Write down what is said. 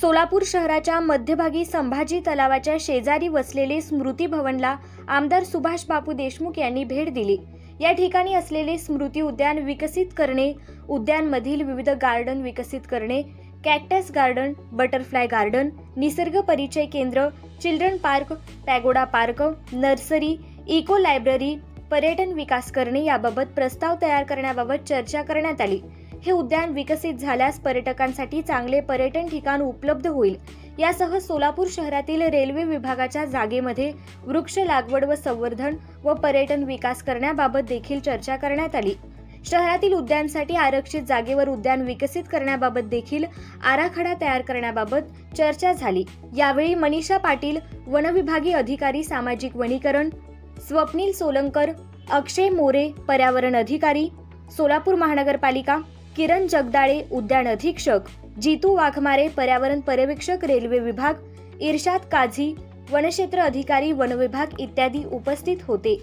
सोलापूर शहराच्या मध्यभागी संभाजी तलावाच्या शेजारी वसलेले स्मृती भवनला आमदार सुभाष बापू देशमुख यांनी भेट दिली। या ठिकाणी असलेले स्मृती उद्यान विकसित करणे, उद्यानमधील विविध गार्डन विकसित करणे, कॅक्टस गार्डन, बटरफ्लाय गार्डन, निसर्ग परिचय केंद्र, children park, pagoda park, nursery, eco library, पर्यटन विकास करणे याबाबत प्रस्ताव तयार करण्याबाबत चर्चा करण्यात आली। हे उद्यान विकसित झाल्यास पर्यटकांसाठी चांगले पर्यटन ठिकाण उपलब्ध होईल। यासह सोलापूर शहरातील रेल्वे विभागाच्या जागेमध्ये वृक्ष लागवड व संवर्धन व पर्यटन विकास करण्याबाबत देखील चर्चा करण्यात आली। शहरातील उद्यानासाठी आरक्षित जागेवर उद्यान विकसित करण्याबाबत देखील आराखडा तयार करण्याबाबत चर्चा झाली। यावेळी मनीषा पाटील, वनविभागीय अधिकारी सामाजिक वनीकरण, स्वप्नील सोलंकर, अक्षय मोरे, पर्यावरण अधिकारी, सोलापूर महानगरपालिका, किरण जगदाळे, उद्यान अधीक्षक, जीतू वाघमारे, पर्यावरण पर्यवेक्षक, रेल्वे विभाग, इर्शाद काझी, वनक्षेत्र अधिकारी, वनविभाग इत्यादी उपस्थित होते।